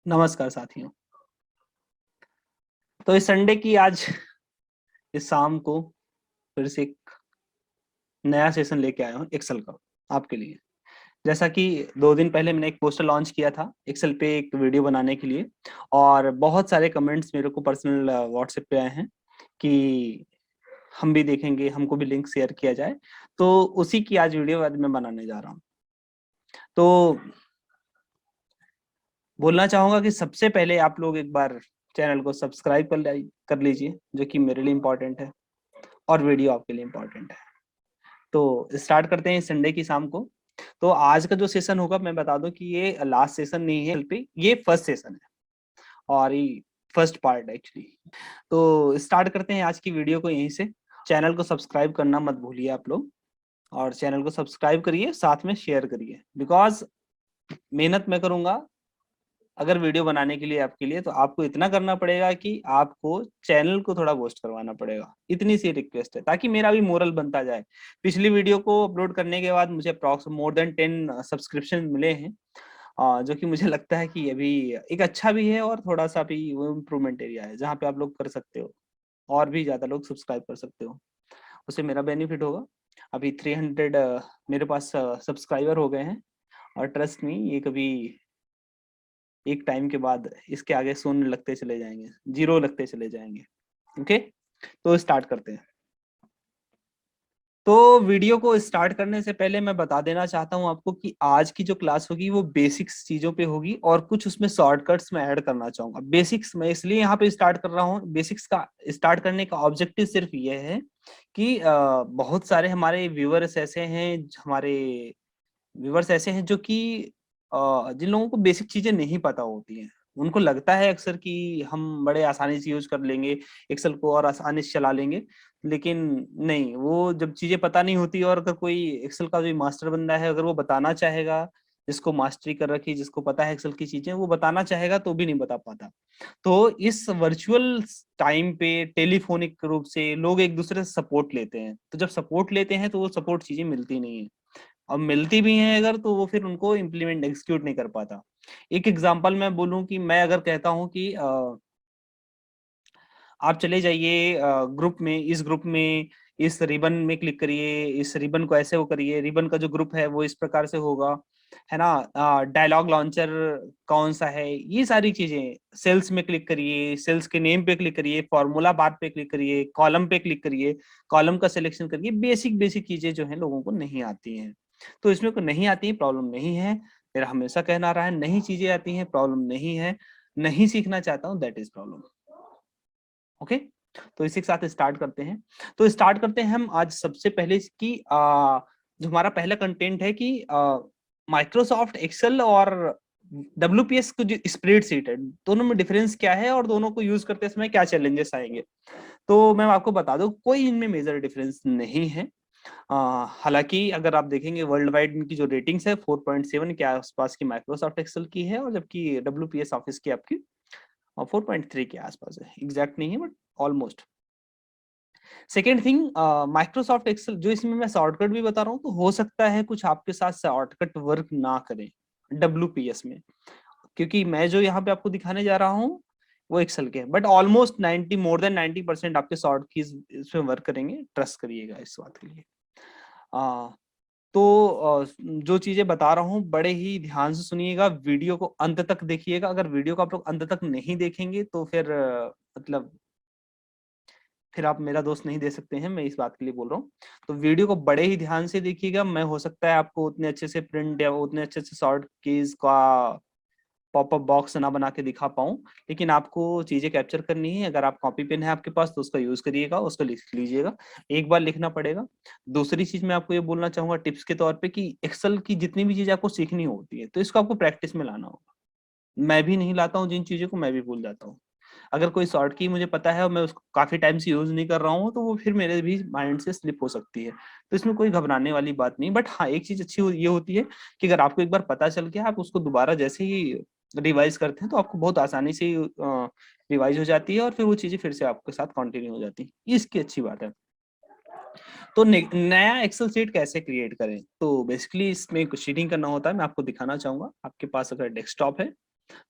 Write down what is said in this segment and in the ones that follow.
नमस्कार साथियों। तो इस संडे की आज इस शाम को फिर से एक नया सेशन लेके आया हूँ एक्सेल का आपके लिए। जैसा कि 2 दिन पहले मैंने एक पोस्टर लॉन्च किया था एक्सेल पे एक वीडियो बनाने के लिए, और बहुत सारे कमेंट्स मेरे को पर्सनल व्हाट्सएप पे आए हैं कि हम भी देखेंगे, हमको भी लिंक शेयर किया जाए। तो उसी की आज वीडियो आज मैं बनाने जा रहा हूँ। तो बोलना चाहूंगा कि सबसे पहले आप लोग एक बार चैनल को सब्सक्राइब कर लीजिए, जो कि मेरे लिए इम्पोर्टेंट है और वीडियो आपके लिए इम्पोर्टेंट है। तो स्टार्ट करते हैं संडे की शाम को। तो आज का जो सेशन होगा मैं बता दूं कि ये लास्ट सेशन नहीं है, पे ये फर्स्ट सेशन है और ये फर्स्ट पार्ट एक्चुअली। तो स्टार्ट करते हैं आज की वीडियो को यहीं से। चैनल को सब्सक्राइब करना मत भूलिए आप लोग, और चैनल को सब्सक्राइब करिए, साथ में शेयर करिए, बिकॉज मेहनत मैं करूंगा अगर वीडियो बनाने के लिए आपके लिए, तो आपको इतना करना पड़ेगा कि आपको चैनल को थोड़ा बूस्ट करवाना पड़ेगा। इतनी सी रिक्वेस्ट है ताकि मेरा भी मोरल बनता जाए। पिछली वीडियो को अपलोड करने के बाद मुझे अप्रॉक्स मोर देन 10 सब्सक्रिप्शन मिले हैं, जो कि मुझे लगता है कि अभी एक अच्छा भी है और थोड़ा सा भी वो इम्प्रूवमेंट एरिया है जहाँ पे आप लोग कर सकते हो और भी ज्यादा लोग सब्सक्राइब कर सकते हो। उससे मेरा बेनिफिट होगा। अभी 300 मेरे पास सब्सक्राइबर हो गए हैं, और ट्रस्ट मी ये कभी एक टाइम के बाद इसके आगे शून्य लगते चले जाएंगे, जीरो लगते चले जाएंगे। ओके, तो स्टार्ट करते हैं। तो वीडियो को स्टार्ट करने से पहले मैं बता देना चाहता हूं आपको कि आज की जो क्लास होगी वो बेसिक्स चीजों पे होगी, और कुछ उसमें शॉर्टकट्स मैं ऐड करना चाहूंगा। बेसिक्स मैं इसलिए यहाँ पे स्टार्ट कर रहा हूँ, बेसिक्स का स्टार्ट करने का ऑब्जेक्टिव सिर्फ ये है कि बहुत सारे हमारे व्यूवर्स ऐसे हैं जो कि जिन लोगों को बेसिक चीजें नहीं पता होती हैं। उनको लगता है अक्सर कि हम बड़े आसानी से यूज कर लेंगे एक्सेल को और आसानी से चला लेंगे, लेकिन नहीं, वो जब चीजें पता नहीं होती और अगर कोई एक्सेल का जो मास्टर बंदा है अगर वो बताना चाहेगा, जिसको मास्टरी कर रखी, जिसको पता है एक्सेल की चीजें, वो बताना चाहेगा तो भी नहीं बता पाता। तो इस वर्चुअल टाइम पे टेलीफोनिक रूप से लोग एक दूसरे से सपोर्ट लेते हैं, तो जब सपोर्ट लेते हैं तो वो सपोर्ट चीजें मिलती नहीं है, और मिलती भी हैं अगर तो वो फिर उनको इम्प्लीमेंट एग्जीक्यूट नहीं कर पाता। एक एग्जांपल मैं बोलूं कि मैं अगर कहता हूं कि आप चले जाइए ग्रुप में, इस ग्रुप में इस रिबन में क्लिक करिए, इस रिबन को ऐसे वो करिए, रिबन का जो ग्रुप है वो इस प्रकार से होगा, है ना। डायलॉग लॉन्चर कौन सा है, ये सारी चीजें, सेल्स में क्लिक करिए, सेल्स के नेम पे क्लिक करिए, फॉर्मूला बार पे क्लिक करिए, कॉलम पे क्लिक करिए, कॉलम का सिलेक्शन करिए। बेसिक बेसिक चीजें जो है लोगों को नहीं आती हैं। तो इसमें को नहीं आती है प्रॉब्लम नहीं है, मेरा हमेशा कहना रहा है, नई चीजें आती हैं प्रॉब्लम नहीं है, नहीं सीखना चाहता हूँ दैट इज प्रॉब्लम। ओके, तो इसी के साथ स्टार्ट करते हैं। तो स्टार्ट करते हैं हम आज सबसे पहले इसकी जो हमारा पहला कंटेंट है कि माइक्रोसॉफ्ट एक्सेल और WPS को जो स्प्रेडशीट है, दोनों में डिफरेंस क्या है और दोनों को यूज करते समय क्या चैलेंजेस आएंगे। तो मैं आपको बता दूं कोई इनमें मेजर डिफरेंस नहीं है। हालांकि अगर आप देखेंगे वर्ल्ड वाइड इनकी जो रेटिंग्स है 4.7 के आसपास की माइक्रोसॉफ्ट एक्सेल की है, और जबकि WPS ऑफिस की आपकी 4.3 के आसपास है, एग्जैक्ट नहीं है but almost. Second thing, Microsoft Excel जो इसमें मैं शॉर्टकट भी बता रहा हूँ, तो हो सकता है कुछ आपके साथ शॉर्टकट वर्क ना करें WPS में, क्योंकि मैं जो यहाँ पे आपको दिखाने जा रहा हूँ वो एक्सेल के, बट ऑलमोस्ट 90 मोर देन 90% आपके शॉर्ट कीज इसमें वर्क करेंगे, ट्रस्ट करिएगा इस बात के लिए। तो जो चीजें बता रहा हूँ बड़े ही ध्यान से सुनिएगा, वीडियो को अंत तक देखिएगा। अगर वीडियो को आप लोग अंत तक नहीं देखेंगे तो फिर मतलब फिर आप मेरा दोस्त नहीं दे सकते हैं, मैं इस बात के लिए बोल रहा हूँ। तो वीडियो को बड़े ही ध्यान से देखिएगा। मैं हो सकता है आपको उतने अच्छे से प्रिंट या उतने अच्छे से शॉर्ट कीज का पॉपअप बॉक्स ना बना के दिखा पाऊं, लेकिन आपको चीजें कैप्चर करनी है। अगर आप कॉपी पेन है आपके पास तो उसका यूज करिएगा, उसको लिख लीजिएगा, एक बार लिखना पड़ेगा। दूसरी चीज मैं आपको ये बोलना चाहूंगा टिप्स के तौर पे कि एक्सेल की जितनी भी चीजें आपको सीखनी होती है तो इसको आपको प्रैक्टिस में लाना होगा। मैं भी नहीं लाता हूँ जिन चीजों को, मैं भी भूल जाता हूँ। अगर कोई शॉर्ट की मुझे पता है और मैं उसको काफी टाइम से यूज नहीं कर रहा हूँ तो वो फिर मेरे भी माइंड से स्लिप हो सकती है। तो इसमें कोई घबराने वाली बात नहीं, बट हाँ एक चीज अच्छी ये होती है कि अगर आपको एक बार पता चल गया, आप उसको दोबारा जैसे ही रिवाइज करते हैं तो आपको बहुत आसानी से रिवाइज हो जाती है, और फिर वो चीजें फिर से आपके साथ कंटिन्यू हो जाती है। इसकी अच्छी बात है। तो नया एक्सेल शीट कैसे क्रिएट करें, तो बेसिकली इसमें कुछ शीटिंग करना होता है। मैं आपको दिखाना चाहूंगा। आपके पास अगर डेस्कटॉप है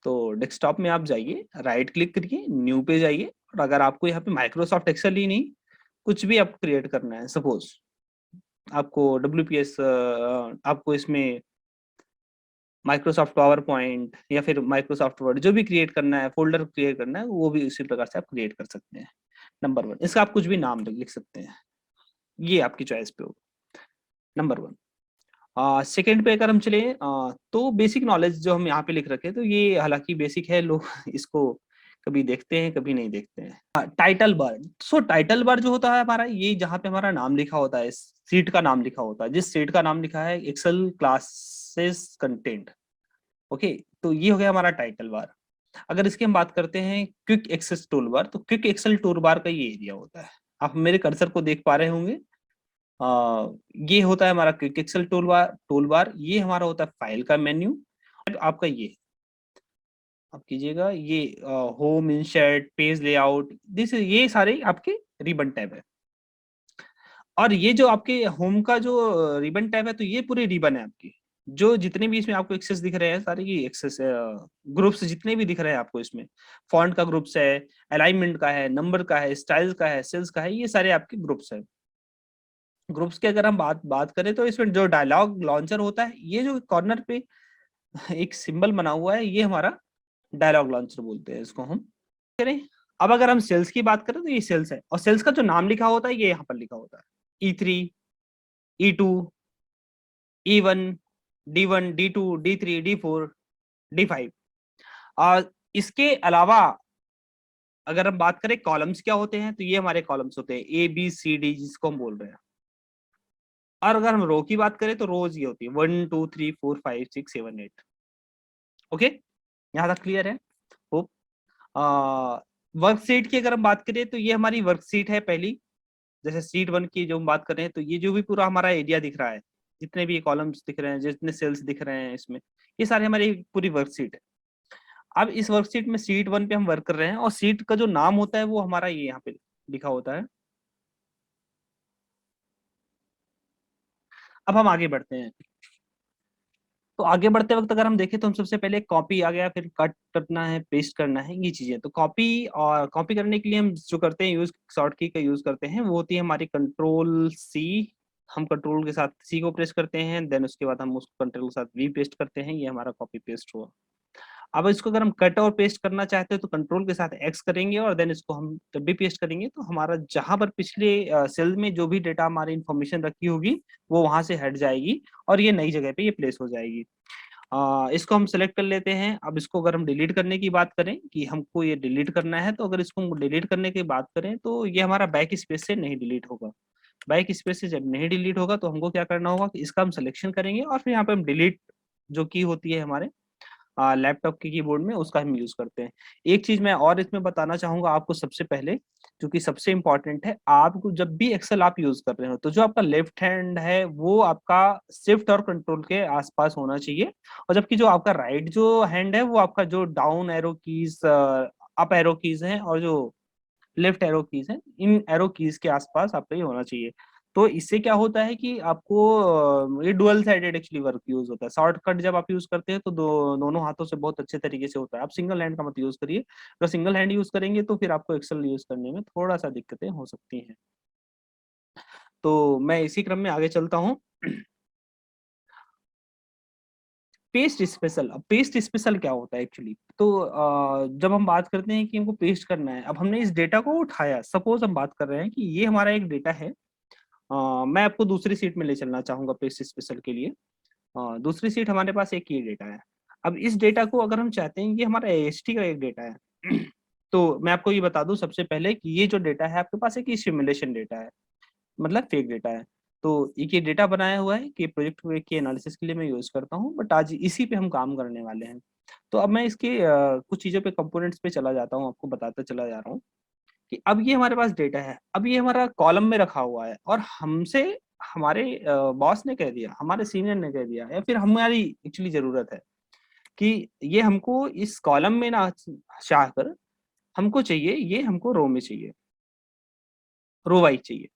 तो डेस्कटॉप में आप जाइए, राइट क्लिक करिए, न्यू पे जाइए, और अगर आपको यहाँ पे माइक्रोसॉफ्ट एक्सेल ही नहीं, कुछ भी आपको क्रिएट करना है, सपोज आपको WPS, आपको इसमें माइक्रोसॉफ्ट पावर पॉइंट या फिर माइक्रोसॉफ्ट वर्ड जो भी क्रिएट करना है, फोल्डर क्रिएट करना है, वो भी उसी प्रकार से आप क्रिएट कर सकते हैं। नंबर 1, इसका आप कुछ भी नाम लिख सकते हैं, ये आपकी चॉइस पे होगा। नंबर 1। सेकंड पे अगर हम चले, तो बेसिक नॉलेज जो हम यहाँ पे लिख रखे हैं, तो ये हालांकि बेसिक है, लोग इसको कभी देखते हैं कभी नहीं देखते हैं। टाइटल बार, सो टाइटल बार जो होता है हमारा, ये जहाँ पे हमारा नाम लिखा होता है, सीट का नाम लिखा होता है, जिस सीट का नाम लिखा है एक्सेल क्लासेस कंटेंट, ओके, तो ये हो गया हमारा टाइटल बार। अगर इसकी हम बात करते हैं क्विक एक्सेस टूल बार, तो क्विक एक्सेल टूल बार का ये एरिया होता है, आप मेरे कर्सर को देख पा रहे होंगे। ये होता है हमारा क्विक एक्सेल टूल बार, ये हमारा होता है फाइल का मेन्यू। आपका ये आप कीजिएगा, ये home, insert, page layout, this ये सारे आपके रिबन टैब है। और ये जो आपके होम का जो रिबन टैब है, तो ये पूरे रिबन है आपकी, जो जितने भी इसमें आपको एक्सेस दिख रहे हैं सारे, ये एक्सेस ग्रुप्स जितने भी दिख रहे हैं आपको इसमें, फॉन्ट का ग्रुप्स है, अलाइनमेंट का है, नंबर का है, स्टाइल का है, सेल्स का है, ये सारे आपके ग्रुप्स है। ग्रुप्स की अगर हम बात करें, तो इसमें जो डायलॉग लॉन्चर होता है, ये जो कॉर्नर पे एक सिंबल बना हुआ है, ये हमारा डायलॉग लॉन्चर बोलते हैं इसको हम। करें, अब अगर हम सेल्स की बात करें, तो ये सेल्स है, और सेल्स का जो नाम लिखा होता है, ये यहाँ पर लिखा होता है, E3, E2, E1, D1, D2, D3, D4, D5। और इसके अलावा अगर हम बात करें कॉलम्स क्या होते हैं, तो ये हमारे कॉलम्स होते हैं ABCD, जिसको हम बोल रहे हैं। और अगर हम रो की बात करें, तो रोज ये होती है 1 2 3 4 5 6 7 8। ओके, यहाँ तक क्लियर है? होप। वर्कशीट की अगर हम बात करें, तो ये हमारी वर्कशीट है पहली, जैसे सीट 1 की जो हम बात कर रहे हैं, तो ये जो भी पूरा हमारा एरिया दिख रहा है, जितने भी कॉलम्स दिख रहे हैं, जितने सेल्स दिख रहे हैं इसमें, ये सारे हमारी पूरी वर्कशीट है। अब इस वर्कशीट में सीट 1 पे हम वर्क कर रहे हैं, और सीट का जो नाम होता है वो हमारा ये यहाँ पे लिखा होता है। अब हम आगे बढ़ते हैं, तो आगे बढ़ते वक्त अगर हम देखें, तो हम सबसे पहले कॉपी आ गया, फिर कट करना है, पेस्ट करना है, ये चीजें। तो कॉपी, और कॉपी करने के लिए हम जो करते हैं यूज, शॉर्ट की का यूज करते हैं, वो होती है हमारी Ctrl+C। हम कंट्रोल के साथ C को प्रेस करते हैं, देन उसके बाद हम उसको कंट्रोल के साथ V पेस्ट करते हैं, ये हमारा कॉपी पेस्ट हुआ। अब इसको अगर हम कट और पेस्ट करना चाहते हैं, तो कंट्रोल के साथ X करेंगे, और देन इसको हम जब भी पेस्ट करेंगे, तो हमारा जहां पर पिछले सेल में जो भी डेटा हमारी इंफॉर्मेशन रखी होगी, वो वहां से हट जाएगी, और ये नई जगह पे ये प्लेस हो जाएगी। इसको हम सेलेक्ट कर लेते हैं। अब इसको अगर हम डिलीट करने की बात करें, कि हमको ये डिलीट करना है, तो अगर इसको हम डिलीट करने की बात करें, तो ये हमारा बैक स्पेस से नहीं डिलीट होगा। बैक स्पेस से जब नहीं डिलीट होगा, तो हमको क्या करना होगा कि इसका हम सिलेक्शन करेंगे, और फिर यहाँ पे हम डिलीट जो की होती है हमारे लैपटॉप के कीबोर्ड में, उसका हम यूज करते हैं। एक चीज मैं और इसमें बताना चाहूंगा आपको सबसे पहले, जो कि सबसे इंपॉर्टेंट है, आपको जब भी एक्सेल आप यूज कर रहे हो, तो जो आपका लेफ्ट हैंड है, वो आपका शिफ्ट और कंट्रोल के आसपास होना चाहिए, और जबकि जो आपका राइट जो हैंड है, वो आपका जो down arrow keys, up arrow keys है, और जो लेफ्ट एरो कीज है, इन एरो कीज के आसपास आपका ये होना चाहिए। तो इससे क्या होता है कि आपको ये dual sided actually work use होता है। शॉर्टकट जब आप यूज करते हैं, तो दोनों हाथों से बहुत अच्छे तरीके से होता है। आप सिंगल हैंड का मत यूज करिए, अगर सिंगल हैंड यूज करेंगे, तो फिर आपको एक्सेल यूज करने में थोड़ा सा दिक्कतें हो सकती हैं। तो मैं इसी क्रम में आगे चलता हूँ। पेस्ट स्पेशल, अब पेस्ट स्पेशल क्या होता है एक्चुअली, तो जब हम बात करते हैं कि हमको पेस्ट करना है, अब हमने इस डेटा को उठाया, सपोज हम बात कर रहे हैं कि ये हमारा एक डेटा है। मैं आपको दूसरी सीट में ले चलना चाहूंगा पेस्ट स्पेशल के लिए। दूसरी सीट हमारे पास एक ये डेटा है। अब इस डेटा को अगर हम चाहते हैं, ये हमारा AST का एक डेटा है। तो मैं आपको ये बता दूं सबसे पहले कि ये जो डेटा है आपके पास, एक सिमुलेशन डेटा है, मतलब फेक डेटा है। तो एक ये डेटा बनाया हुआ है कि प्रोजेक्ट के एनालिसिस के लिए मैं यूज करता हूँ, बट आज इसी पे हम काम करने वाले हैं। तो अब मैं इसके कुछ चीजों पे, कंपोनेंट्स पे चला जाता हूँ, आपको बताता चला जा रहा हूँ कि अब ये हमारे पास डेटा है, अब ये हमारा कॉलम में रखा हुआ है, और हमसे हमारे बॉस ने कह दिया, हमारे सीनियर ने कह दिया, या फिर हमारी एक्चुअली जरूरत है कि ये हमको इस कॉलम में ना चाहकर हमको चाहिए, ये हमको रो में चाहिए, रो वाइज चाहिए।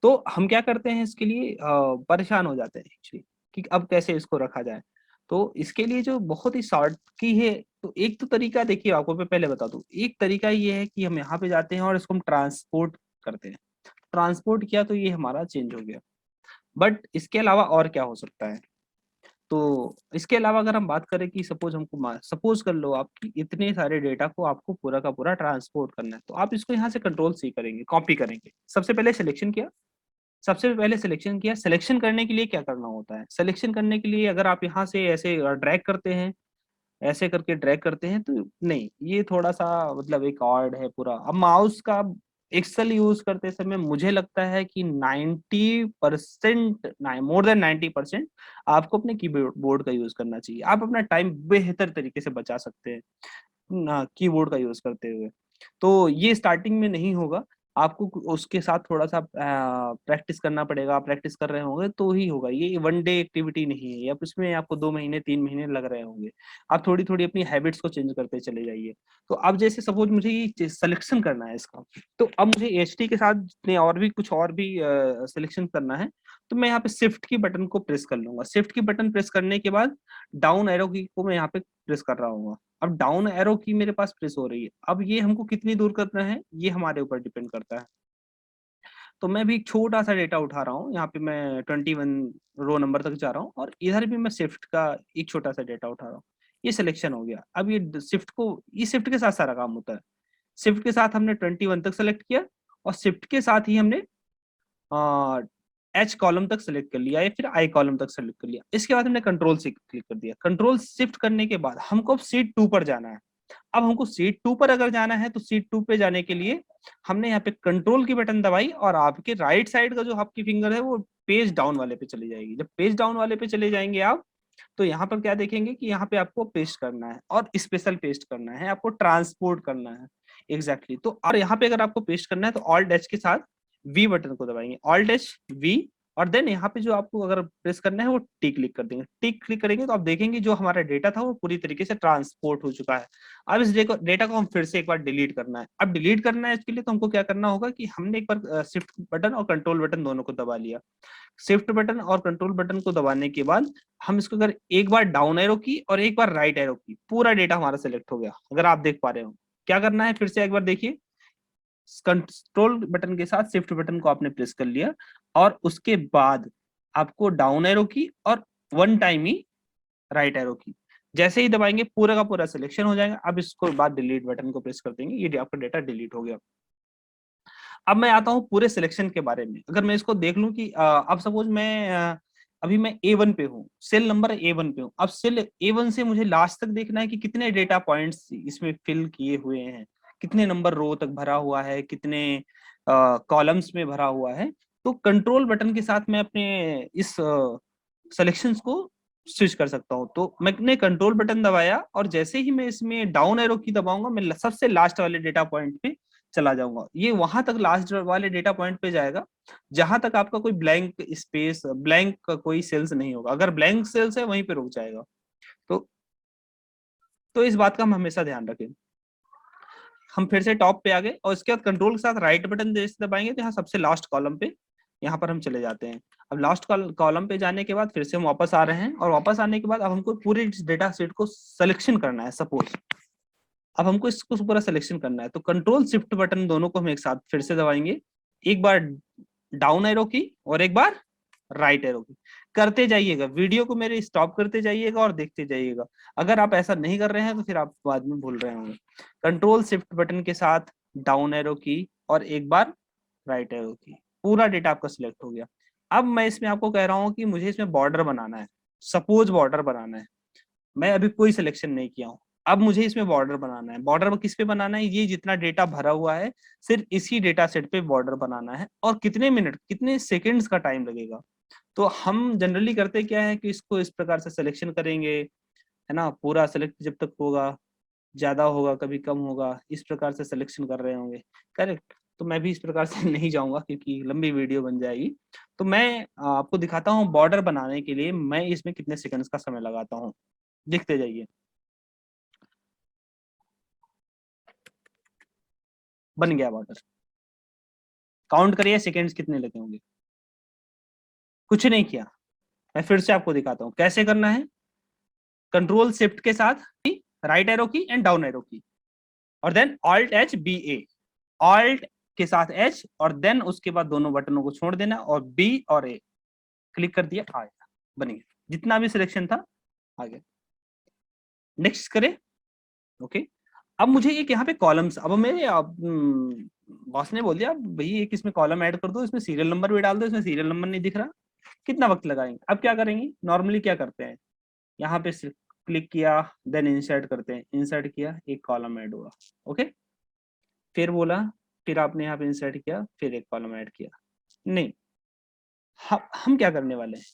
तो हम क्या करते हैं इसके लिए, परेशान हो जाते हैं एक्चुअली कि अब कैसे इसको रखा जाए। तो इसके लिए जो बहुत ही शॉर्ट की है तो एक तो तरीका देखिए, आपको मैं पहले बता दूं, एक तरीका ये है कि हम यहाँ पे जाते हैं और इसको हम ट्रांसपोर्ट करते हैं। ट्रांसपोर्ट किया तो ये हमारा चेंज हो गया। बट इसके अलावा और क्या हो सकता है? तो इसके अलावा अगर हम बात करें कि सपोज हमको, सपोज कर लो आपकी इतने सारे डेटा को आपको पूरा का पूरा ट्रांसपोर्ट करना है, तो आप इसको यहाँ से कंट्रोल सी करेंगे, कॉपी करेंगे। सबसे पहले सिलेक्शन किया, सबसे पहले सिलेक्शन किया। सिलेक्शन करने के लिए क्या करना होता है? सिलेक्शन करने के लिए अगर आप यहाँ से ऐसे ड्रैग करते हैं, ऐसे करके ड्रैग करते हैं, तो नहीं, ये थोड़ा सा मतलब एक ऑड है पूरा। अब माउस का एक्सेल यूज करते समय मुझे लगता है कि 90%, मोर देन 90% आपको अपने कीबोर्ड बोर्ड का यूज करना चाहिए। आप अपना टाइम बेहतर तरीके से बचा सकते हैं ना कीबोर्ड का यूज करते हुए। तो ये स्टार्टिंग में नहीं होगा, आपको उसके साथ थोड़ा सा प्रैक्टिस करना पड़ेगा। आप प्रैक्टिस कर रहे होंगे तो ही होगा, ये वन डे एक्टिविटी नहीं है। अब इसमें आपको 2 महीने 3 महीने लग रहे होंगे। आप थोड़ी थोड़ी अपनी हैबिट्स को चेंज करते चले जाइए। तो अब जैसे सपोज मुझे ये सिलेक्शन करना है इसका, तो अब मुझे एच टी के साथ जितने और भी कुछ और भी सिलेक्शन करना है, तो मैं यहाँ पे शिफ्ट की बटन को प्रेस कर लूंगा। शिफ्ट की बटन प्रेस करने के बाद डाउन एरो की को मैं यहाँ पे प्रेस कर रहा हूँ। अब डाउन एरो की मेरे पास प्रेस हो रही है। अब ये हमको कितनी दूर करना है, ये हमारे ऊपर डिपेंड करता है। तो मैं भी एक छोटा सा डेटा उठा रहा हूँ, यहाँ पे मैं 21 रो नंबर तक जा रहा हूँ, और इधर भी मैं शिफ्ट का एक छोटा सा डेटा उठा रहा हूँ। ये सिलेक्शन हो गया। अब ये शिफ्ट को, ये शिफ्ट के साथ सारा काम होता है। शिफ्ट के साथ हमने 21 तक सेलेक्ट किया, और शिफ्ट के साथ ही हमने एच कॉलम तक सेलेक्ट कर लिया, या फिर आई कॉलम तक सेलेक्ट कर लिया। इसके बाद हमने कंट्रोल से क्लिक कर दिया। कंट्रोल शिफ्ट करने के बाद हमको अब सीट 2 पर जाना है। अब हमको सीट 2 पर अगर जाना है, तो सीट 2 पे जाने के लिए हमने यहाँ पे कंट्रोल की बटन दबाई, और आपके राइट साइड का जो आपकी फिंगर है वो पेज डाउन वाले पे चली जाएगी। जब पेज डाउन वाले पे चले जाएंगे आप, तो यहाँ पर क्या देखेंगे कि यहाँ पे आपको पेस्ट करना है, और स्पेशल पेस्ट करना है, आपको ट्रांसपोर्ट करना है। एग्जैक्टली तो और यहाँ पे अगर आपको पेस्ट करना है, तो ऑल्ट एच के साथ वी बटन को दबाएंगे, ऑल्ट एच वी, और देन यहाँ पे जो आपको अगर प्रेस करना है वो टिक क्लिक कर देंगे। टिक क्लिक करेंगे तो आप देखेंगे जो हमारा डेटा था वो पूरी तरीके से ट्रांसपोर्ट हो चुका है। अब इस डेटा को हम फिर से एक बार डिलीट करना है। अब डिलीट करना है इसके लिए तो हमको क्या करना होगा कि हमने एक बार शिफ्ट बटन और कंट्रोल बटन दोनों को दबा लिया। शिफ्ट बटन और कंट्रोल बटन को दबाने के बाद हम इसको अगर एक बार डाउन एरो की और एक बार राइट एरो की, पूरा डेटा हमारा सिलेक्ट हो गया। अगर आप देख पा रहे हो, क्या करना है फिर से एक बार देखिए। कंट्रोल बटन के साथ शिफ्ट बटन को आपने प्रेस कर लिया, और उसके बाद आपको डाउन एरो की और वन टाइम ही राइट एरो की जैसे ही दबाएंगे, पूरा का पूरा सिलेक्शन हो जाएगा। अब इसको बाद डिलीट बटन को प्रेस कर देंगे, ये आपका डेटा डिलीट हो गया। अब मैं आता हूँ पूरे सिलेक्शन के बारे में। अगर मैं इसको देख लूं कि अब सपोज मैं अभी मैं A1 पे हूँ, सेल नंबर A1 पे हूँ। अब सेल A1 से मुझे लास्ट तक देखना है कि कितने डेटा पॉइंट्स इसमें फिल किए हुए हैं, कितने नंबर रो तक भरा हुआ है, कितने कॉलम्स में भरा हुआ है। तो कंट्रोल बटन के साथ मैं अपने इस सिलेक्शंस को स्विच कर सकता हूँ। तो मैंने कंट्रोल बटन दबाया, और जैसे ही मैं इसमें डाउन एरो की दबाऊंगा, मैं सबसे लास्ट वाले डेटा पॉइंट पे चला जाऊंगा। ये वहां तक लास्ट वाले डेटा पॉइंट पे जाएगा जहां तक आपका कोई ब्लैंक स्पेस, ब्लैंक कोई सेल्स नहीं होगा। अगर ब्लैंक सेल्स है वहीं पे रुक जाएगा। तो इस बात का हम हमेशा ध्यान रखें। हम फिर से टॉप पे आ गए, और इसके बाद कंट्रोल के साथ राइट बटन जैसे दबाएंगे, तो यहाँ सबसे लास्ट कॉलम पे यहाँ पर हम चले जाते हैं। अब लास्ट कॉलम पे जाने के बाद फिर से हम वापस आ रहे हैं, और वापस आने के बाद अब हमको पूरे डेटा सेट को सिलेक्शन करना है। सपोज अब हमको इसको पूरा सिलेक्शन करना है, तो कंट्रोल शिफ्ट बटन दोनों को हम एक साथ फिर से दबाएंगे। एक बार डाउन एरो की और एक बार राइट एरो की करते जाइएगा। वीडियो को मेरे स्टॉप करते जाइएगा और देखते जाइएगा। अगर आप ऐसा नहीं कर रहे हैं तो फिर आप बाद में भूल रहे होंगे। कंट्रोल शिफ्ट बटन के साथ डाउन एरो की और एक बार राइट एरो की, पूरा डेटा आपका सिलेक्ट हो गया। अब मैं इसमें आपको कह रहा हूँ कि मुझे इसमें बॉर्डर बनाना है। सपोज बॉर्डर बनाना है, मैं अभी कोई सिलेक्शन नहीं किया हूँ। अब मुझे इसमें बॉर्डर बनाना है। बॉर्डर किस पे बनाना है? ये जितना डेटा भरा हुआ है सिर्फ इसी डेटा सेट पे बॉर्डर बनाना है। और कितने मिनट कितने सेकंड्स का टाइम लगेगा? तो हम जनरली करते क्या है कि इसको इस प्रकार से सिलेक्शन करेंगे, है ना। पूरा सेलेक्ट जब तक होगा, ज्यादा होगा कभी कम होगा, इस प्रकार से सिलेक्शन कर रहे होंगे। करेक्ट। तो मैं भी इस प्रकार से नहीं जाऊंगा क्योंकि लंबी वीडियो बन जाएगी। तो मैं आपको दिखाता हूँ बॉर्डर बनाने के लिए मैं इसमें कितने सेकंड्स का समय लगाता हूँ। देखते जाइए। बन गया बॉर्डर। काउंट करिए सेकंड्स कितने लगे होंगे। कुछ नहीं किया। मैं फिर से आपको दिखाता हूँ कैसे करना है। कंट्रोल शिफ्ट के साथ राइट एरो की एंड डाउन एरो की, और देन ऑल्ट एच बी ए, ऑल्ट के साथ एच और देन उसके बाद दोनों बटनों को छोड़ देना और बी और ए क्लिक कर दिया, आ गया, बन गया, जितना भी सिलेक्शन था आ गया। नेक्स्ट करें। ओके, अब मुझे एक यहाँ पे कॉलम्स, अब मेरे बॉस ने बोल दिया भाई एक इसमें कॉलम ऐड कर दो, इसमें सीरियल नंबर भी डाल दो, इसमें सीरियल नंबर नहीं दिख रहा, कितना वक्त लगाएंगे। अब क्या करेंगे, नॉर्मली क्या करते हैं, यहाँ पे क्लिक किया, देन इंसर्ट करते हैं, इंसर्ट किया, एक कॉलम ऐड हुआ। ओके, फिर बोला, फिर आपने यहाँ पे इंसर्ट किया, फिर एक कॉलम ऐड किया। नहीं, हम क्या करने वाले हैं,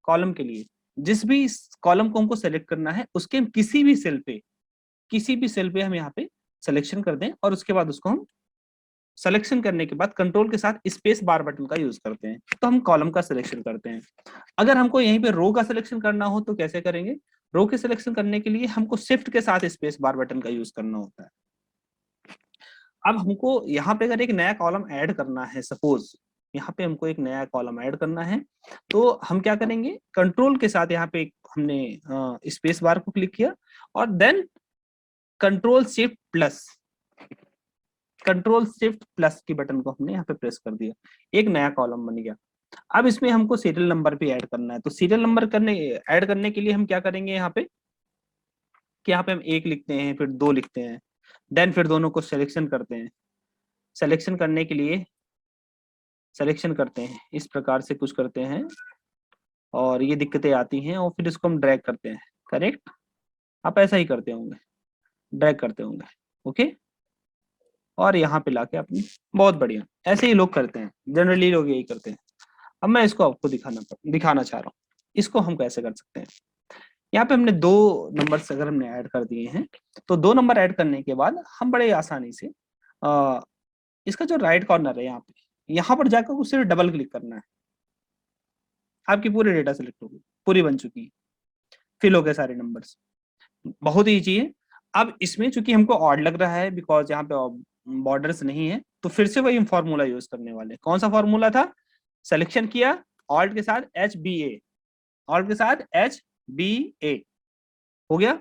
कॉलम के लिए जिस भी कॉलम को हमको सेलेक्ट करना है उसके हम किसी भी सेल पे, किसी भी सेल पे हम यहाँ पे सिलेक्शन कर दें और उसके बाद उसको हम सिलेक्शन करने के बाद कंट्रोल के साथ स्पेस बार बटन का यूज करते हैं, तो हम कॉलम का सिलेक्शन करते हैं। अगर हमको यहीं पे रो का सिलेक्शन करना हो तो कैसे करेंगे, रो के सिलेक्शन करने के लिए हमको शिफ्ट के साथ स्पेस बार बटन का यूज करना होता है। अब हमको यहाँ पे अगर एक नया कॉलम ऐड करना है, सपोज यहाँ पे हमको एक नया कॉलम ऐड करना है, तो हम क्या करेंगे, कंट्रोल के साथ यहाँ पे हमने स्पेस बार को क्लिक किया और then control shift plus, control shift plus की बटन को हमने यहाँ पे प्रेस कर दिया, एक नया कॉलम बन गया। अब इसमें हमको सीरियल नंबर भी ऐड करना है, तो सीरियल नंबर ऐड करने के लिए हम क्या करेंगे यहाँ पे, कि यहाँ पे हम एक लिखते हैं, फिर दो लिखते हैं, देन फिर दोनों को सिलेक्शन करते हैं। सिलेक्शन करने के लिए सिलेक्शन करते हैं, इस प्रकार से कुछ करते हैं और ये दिक्कतें आती हैं और फिर इसको हम ड्रैग करते हैं। करेक्ट, आप ऐसा ही करते होंगे, ड्रैग करते होंगे। ओके, और यहाँ पे लाके अपनी, बहुत बढ़िया, ऐसे ही लोग करते हैं, जनरली लोग यही करते हैं। अब मैं इसको आपको दिखाना चाह रहा हूँ, इसको हम कैसे कर सकते हैं। यहाँ पे हमने दो नंबर अगर हमने ऐड कर दिए हैं, तो दो नंबर ऐड करने के बाद हम बड़े आसानी से इसका जो राइट कॉर्नर है यहाँ पर जाकर उससे डबल क्लिक करना है, आपकी पूरी डेटा सेलेक्ट होगी, पूरी बन चुकी है, फिल हो गए सारे नंबर्स, बहुत ही ईजी है। अब इसमें चूंकि हमको ऑड लग रहा है बिकॉज यहाँ पे बॉर्डर्स नहीं है, तो फिर से वही फॉर्मूला यूज करने वाले। कौन सा फॉर्मूला था, सिलेक्शन किया, ऑल्ट के साथ एच बी ए, ऑल्ट के साथ एच बी ए, हो गया।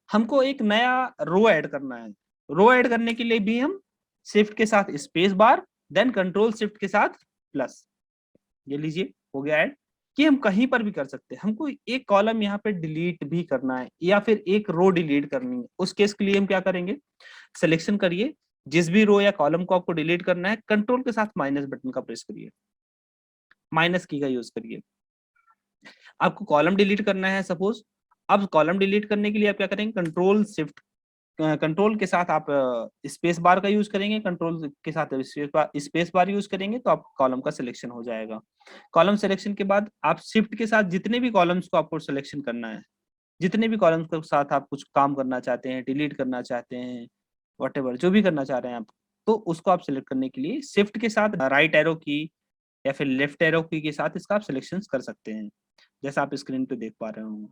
हमको एक नया रो ऐड करना है, रो ऐड करने के लिए भी हम शिफ्ट के साथ space bar, then control shift के साथ प्लस, ये लीजिए हो गया ऐड। कि हम कहीं पर भी कर सकते हैं, हमको एक कॉलम यहाँ पे डिलीट भी करना है या फिर एक रो डिलीट करनी है, उस केस के लिए हम क्या करेंगे, सिलेक्शन करिए, जिस भी रो या कॉलम को आपको डिलीट करना है कंट्रोल के साथ माइनस बटन का प्रेस करिए, माइनस की का यूज करिए। आपको कॉलम डिलीट करना है सपोज, अब कॉलम डिलीट करने के लिए आप क्या करेंगे, कंट्रोल शिफ्ट, कंट्रोल के साथ आप स्पेस बार का यूज करेंगे, कंट्रोल के साथ स्पेस बार यूज करेंगे तो आपको कॉलम का सिलेक्शन हो जाएगा। कॉलम सिलेक्शन के बाद आप शिफ्ट के साथ जितने भी कॉलम्स को आपको सिलेक्शन करना है, जितने भी कॉलम्स के साथ आप कुछ काम करना चाहते हैं, डिलीट करना चाहते हैं, व्हाटएवर जो भी करना चाह रहे हैं आप, तो उसको आप सिलेक्ट करने के लिए शिफ्ट के साथ राइट एरो की या फिर लेफ्ट एरो की के साथ इसका आप सिलेक्शन कर सकते हैं, जैसा आप स्क्रीन पे देख पा रहे होंगे।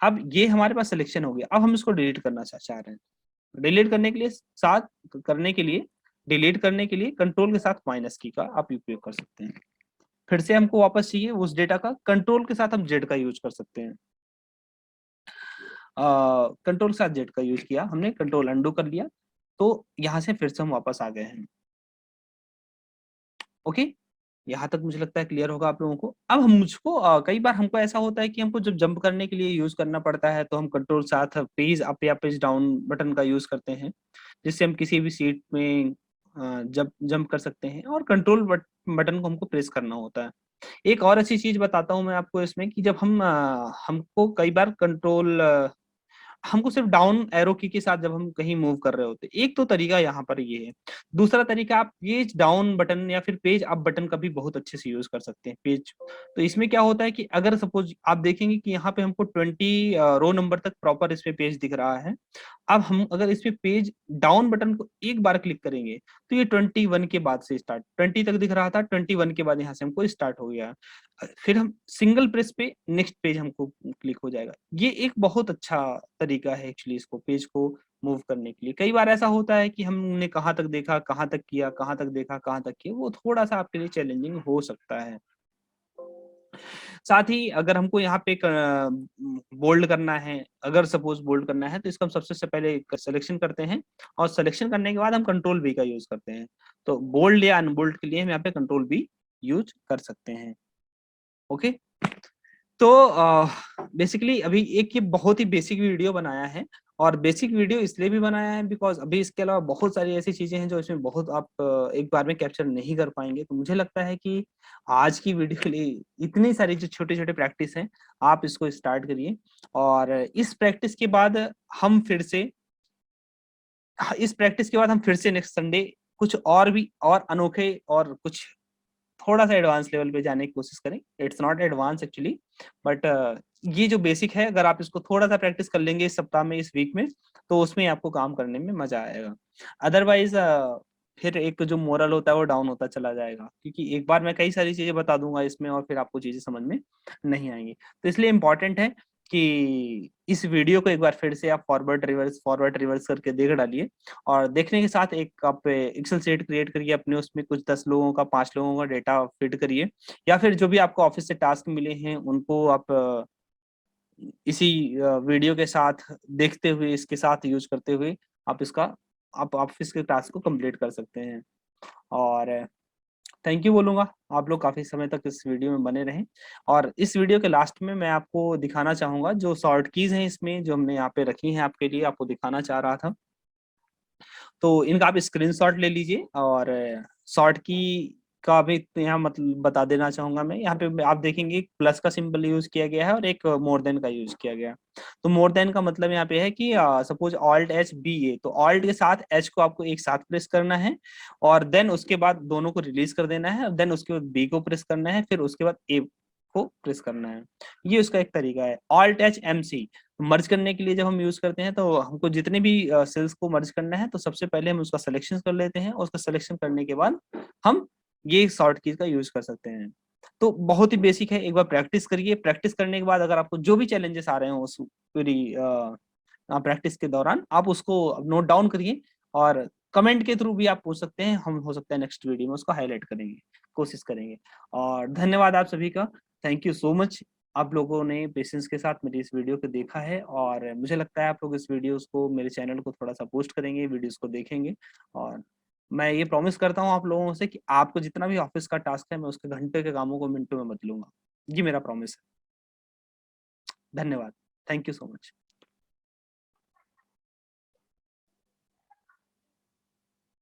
अब ये हमारे पास सिलेक्शन हो गया, अब हम इसको डिलीट करना चाह रहे हैं। डिलीट करने के लिए डिलीट करने के लिए कंट्रोल के साथ माइनस की का आप उपयोग कर सकते हैं। फिर से हमको वापस चाहिए उस डेटा का, कंट्रोल के साथ हम जेड का यूज कर सकते हैं। कंट्रोल के साथ जेड का यूज किया हमने, कंट्रोल अंडू कर लिया, तो यहाँ से फिर से हम वापस आ गए हैं। ओके, यहाँ तक मुझे लगता है क्लियर होगा आप लोगों को। अब हम मुझको कई बार हमको ऐसा होता है कि हमको जब जंप करने के लिए यूज करना पड़ता है तो हम कंट्रोल साथ पेज अप या पेज डाउन बटन का यूज करते हैं, जिससे हम किसी भी सीट में जब जंप कर सकते हैं, और कंट्रोल बटन को हमको प्रेस करना होता है। एक और अच्छी चीज बताता हूँ मैं आपको इसमें, कि जब हमको कई बार कंट्रोल हमको सिर्फ डाउन एरो की के साथ जब हम कहीं मूव कर रहे होते, एक तो तरीका यहाँ पर ये है। दूसरा तरीका, आप पेज डाउन बटन या फिर पेज अप बटन का भी बहुत अच्छे से यूज कर सकते हैं। पेज, तो इसमें क्या होता है कि अगर सपोज आप देखेंगे कि यहाँ पे हमको 20 रो नंबर तक प्रॉपर इस पे पेज दिख रहा है। अब हम अगर इस पे पेज डाउन बटन को एक बार क्लिक करेंगे तो ये 21 के बाद से स्टार्ट, 20 तक दिख रहा था, 21 के बाद यहाँ से हमको स्टार्ट हो गया। फिर हम सिंगल प्रेस पे नेक्स्ट पेज हमको क्लिक हो जाएगा। ये एक बहुत अच्छा तरीका है एक्चुअली इसको पेज को मूव करने के लिए। कई बार ऐसा होता है कि हमने कहाँ तक देखा, कहाँ तक किया, कहाँ तक देखा, कहाँ तक किया, वो थोड़ा सा आपके लिए चैलेंजिंग हो सकता है। साथ ही अगर हमको यहाँ पे बोल्ड करना है, अगर सपोज बोल्ड करना है तो इसको हम सबसे पहले सिलेक्शन करते हैं और सिलेक्शन करने के बाद हम कंट्रोल बी का यूज करते हैं। तो बोल्ड या अनबोल्ड के लिए हम यहाँ पे कंट्रोल बी यूज कर सकते हैं। ओके, तो बेसिकली अभी एक ये बहुत ही बेसिक वीडियो बनाया है, और बेसिक वीडियो इसलिए भी बनाया है बिकॉज अभी इसके अलावा बहुत सारी ऐसी चीजें हैं जो इसमें बहुत आप एक बार में कैप्चर नहीं कर पाएंगे। तो मुझे लगता है कि आज की वीडियो के लिए इतनी सारी जो छोटे छोटे प्रैक्टिस हैं, आप इसको स्टार्ट करिए। और इस प्रैक्टिस के बाद हम फिर से नेक्स्ट संडे कुछ और भी और अनोखे और कुछ थोड़ा सा एडवांस लेवल पे जाने की कोशिश करें। It's not advance actually, but ये जो बेसिक है अगर आप इसको थोड़ा सा प्रैक्टिस कर लेंगे इस सप्ताह में, इस वीक में, तो उसमें आपको काम करने में मजा आएगा। अदरवाइज फिर एक जो मोरल होता है वो डाउन होता चला जाएगा, क्योंकि एक बार मैं कई सारी चीजें बता दूंगा इसमें और फिर आपको चीजें समझ में नहीं आएंगी। तो इसलिए इम्पोर्टेंट है कि इस वीडियो को एक बार फिर से आप फॉरवर्ड रिवर्स करके देख डालिए, और देखने के साथ एक आप एक्सेल शीट क्रिएट करिए अपने, उसमें कुछ 10 लोगों का 5 लोगों का डेटा फिट करिए, या फिर जो भी आपको ऑफिस से टास्क मिले हैं उनको आप इसी वीडियो के साथ देखते हुए, इसके साथ यूज करते हुए आप इसका आप ऑफिस के टास्क को कंप्लीट कर सकते हैं। और थैंक यू बोलूंगा, आप लोग काफी समय तक इस वीडियो में बने रहें। और इस वीडियो के लास्ट में मैं आपको दिखाना चाहूंगा जो शॉर्ट कीज हैं इसमें, जो हमने यहाँ पे रखी हैं आपके लिए, आपको दिखाना चाह रहा था। तो इनका आप स्क्रीनशॉट ले लीजिए, और शॉर्ट की का भी यहाँ मतलब बता देना चाहूंगा मैं। यहाँ पे आप देखेंगे प्लस का सिंबल यूज किया गया है और एक मोर देन का यूज किया गया है। तो मोर देन का मतलब यहाँ पे है कि सपोज ऑल्ट एच बी ए, तो ऑल्ट के साथ एच को आपको एक साथ प्रेस करना है, और देन उसके बाद दोनों को रिलीज कर देना है, देन उसके बाद बी को प्रेस करना है, फिर उसके बाद ए को प्रेस करना है। ये उसका एक तरीका है। ऑल्ट एच एम सी मर्ज करने के लिए जब हम यूज करते हैं, तो हमको जितने भी सेल्स को मर्ज करना है तो सबसे पहले हम उसका सिलेक्शन कर लेते हैं, और उसका सिलेक्शन करने के बाद हम ये शॉर्ट कीज का यूज कर सकते हैं। तो बहुत ही बेसिक है, एक बार प्रैक्टिस करिए। प्रैक्टिस करने के बाद अगर आपको जो भी चैलेंजेस आ रहे हो उस पूरी प्रैक्टिस के दौरान, आप उसको नोट डाउन करिए, और कमेंट के थ्रू भी आप पूछ सकते हैं। हम हो सकता है नेक्स्ट वीडियो में उसको हाईलाइट करेंगे, कोशिश करेंगे। और धन्यवाद आप सभी का, थैंक यू सो मच। आप लोगों ने पेशेंस के साथ मेरी इस वीडियो को देखा है, और मुझे लगता है आप लोग इस वीडियोस को, मेरे चैनल को थोड़ा सा पोस्ट करेंगे, वीडियोस को देखेंगे। और मैं ये प्रॉमिस करता हूँ आप लोगों से कि आपको जितना भी ऑफिस का टास्क है, मैं उसके घंटे के कामों को मिनटों में बदलूंगा। ये मेरा प्रॉमिस है। धन्यवाद, थैंक यू सो मच।